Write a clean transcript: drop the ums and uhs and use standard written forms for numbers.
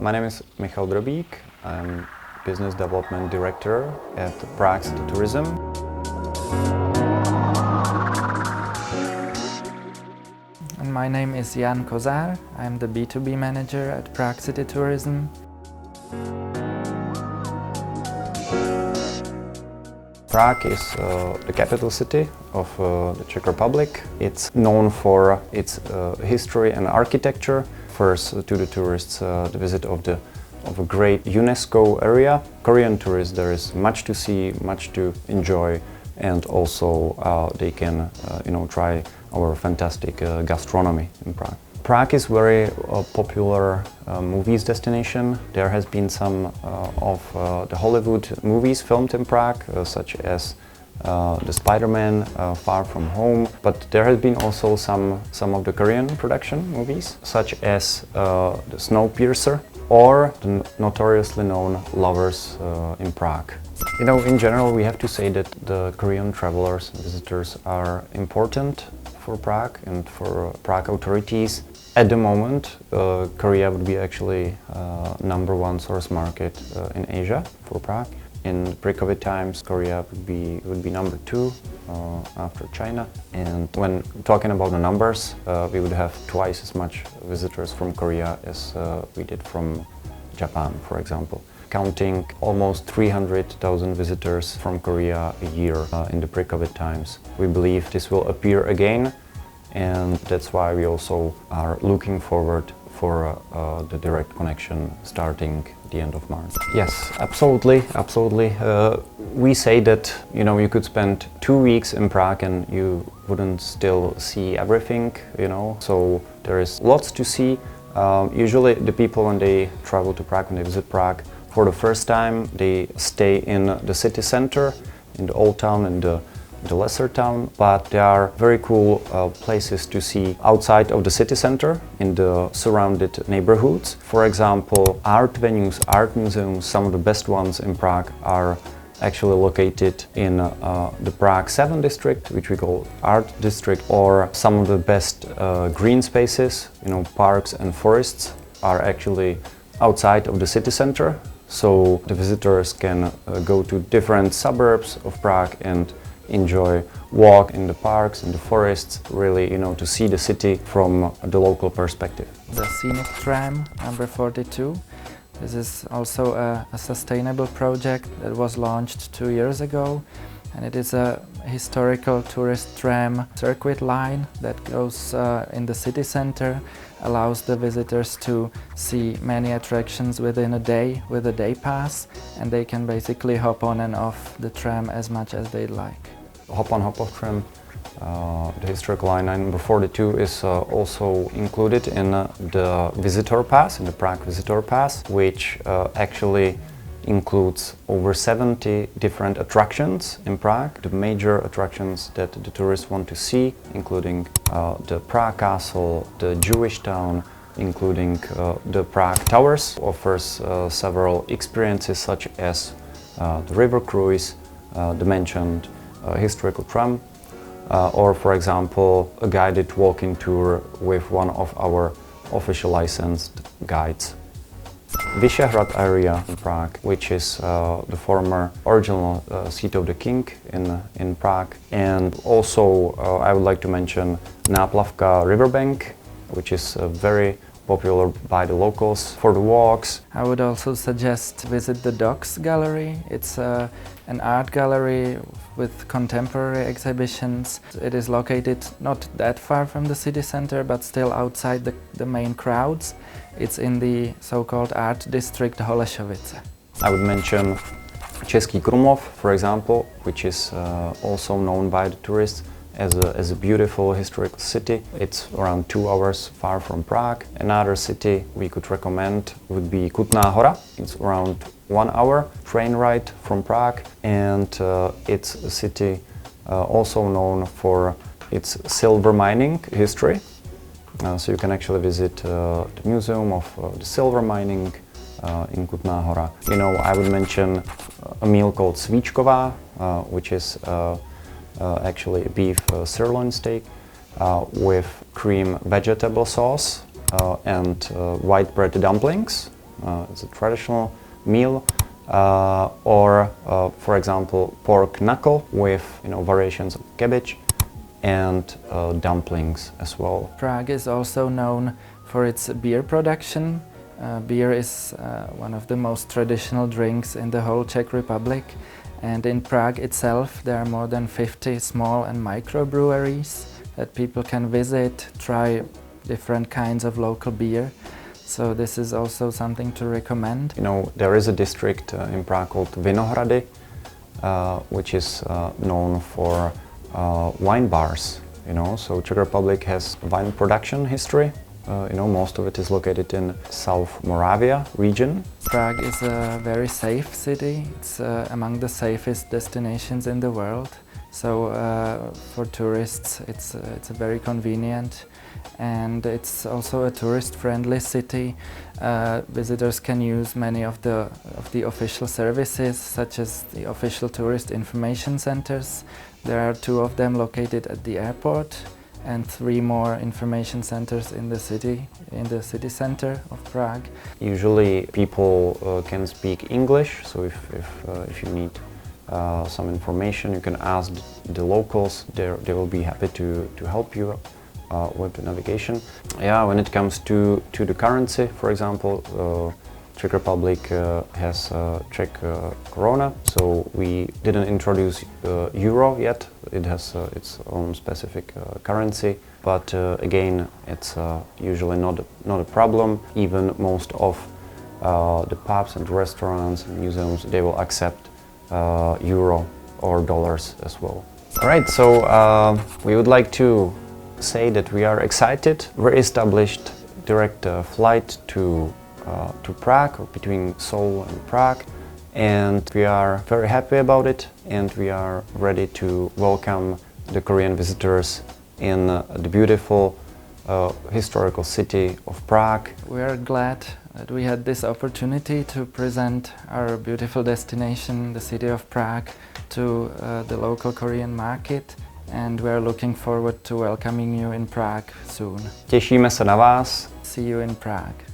My name is Michal Drobík. I'm Business Development Director at Prague City Tourism. And my name is Jan Kozár. I'm the B2B manager at Prague City Tourism. Prague is the capital city of the Czech Republic. It's known for its history and architecture. Offers to the tourists the visit of a great UNESCO area. Korean tourists, there is much to see, much to enjoy, and also they can try our fantastic gastronomy in Prague. Prague is very popular movies destination. There has been some of the Hollywood movies filmed in Prague, such as the Spider-Man, Far From Home, but there has been also some of the Korean production movies, such as the Snowpiercer or the notoriously known Lovers in Prague. In general, we have to say that the Korean travelers and visitors are important for Prague and for Prague authorities. At the moment, Korea would be actually number one source market in Asia for Prague. In pre-COVID times, Korea would be number two after China. And when talking about the numbers, we would have twice as much visitors from Korea as we did from Japan, for example. Counting almost 300,000 visitors from Korea a year in the pre-COVID times. We believe this will appear again, and that's why we also are looking forward for the direct connection starting the end of March. Yes, absolutely. We say that you could spend 2 weeks in Prague and you wouldn't still see everything. So there is lots to see. Usually the people, when they travel to Prague, when they visit Prague for the first time, they stay in the city center, in the old town and the lesser town, but there are very cool places to see outside of the city center in the surrounded neighborhoods. For example, art venues, art museums, some of the best ones in Prague are actually located in the Prague 7 district, which we call Art District, or some of the best green spaces, parks and forests are actually outside of the city center. So the visitors can go to different suburbs of Prague and walk in the parks and the forests, really, to see the city from the local perspective. The scenic tram number 42. This is also a sustainable project that was launched 2 years ago, and it is a historical tourist tram circuit line that goes in the city center, allows the visitors to see many attractions within a day with a day pass, and they can basically hop on and off the tram as much as they'd like. Hop on, hop off tram. The historical line number 42 is also included in the visitor pass, in the Prague visitor pass, which actually includes over 70 different attractions in Prague. The major attractions that the tourists want to see, including the Prague Castle, the Jewish town, including the Prague Towers, offers several experiences such as the river cruise, the mentioned historical tram, or for example a guided walking tour with one of our official licensed guides. Vyšehrad area in Prague, which is the former original seat of the king in Prague, and also I would like to mention Naplávka riverbank, which is very popular by the locals for the walks. I would also suggest visit the Docks Gallery. It's an art gallery with contemporary exhibitions. It is located not that far from the city center, but still outside the main crowds. It's in the so-called art district Holešovice. I would mention Český Krumlov, for example, which is also known by the tourists as a beautiful historical city. It's around 2 hours far from Prague. Another city we could recommend would be Kutná Hora. It's around 1 hour train ride from Prague, and it's a city also known for its silver mining history. So you can actually visit the museum of the silver mining in Kutná Hora. I would mention a meal called svíčková, which is actually a beef sirloin steak with cream vegetable sauce and white bread dumplings. It's a traditional meal. Or, for example, pork knuckle with variations of cabbage and dumplings as well. Prague is also known for its beer production. Beer is one of the most traditional drinks in the whole Czech Republic, and in Prague itself there are more than 50 small and microbreweries that people can visit, try different kinds of local beer. So this is also something to recommend. There is a district in Prague called Vinohrady, which is known for wine bars. So Czech Republic has wine production history. Most of it is located in South Moravia region. Prague is a very safe city. It's among the safest destinations in the world. So for tourists, it's very convenient, and it's also a tourist-friendly city. Visitors can use many of the official services, such as the official tourist information centers. There are 2 of them located at the airport, and 3 more information centers in the city center of Prague. Usually people can speak English, so if you need some information, you can ask the locals. They will be happy to help you with the navigation. Yeah, when it comes to the currency, for example, Czech Republic has Czech koruna, so we didn't introduce euro yet. It has its own specific currency, but again, it's usually not a problem. Even most of the pubs and restaurants and museums, they will accept euro or dollars as well. All right, so we would like to say that we are excited. We established direct flight to Prague, or between Seoul and Prague, and we are very happy about it, and we are ready to welcome the Korean visitors in the beautiful historical city of Prague. We are glad that we had this opportunity to present our beautiful destination, the city of Prague, to the local Korean market, and we are looking forward to welcoming you in Prague soon. Těšíme se na vás. See you in Prague.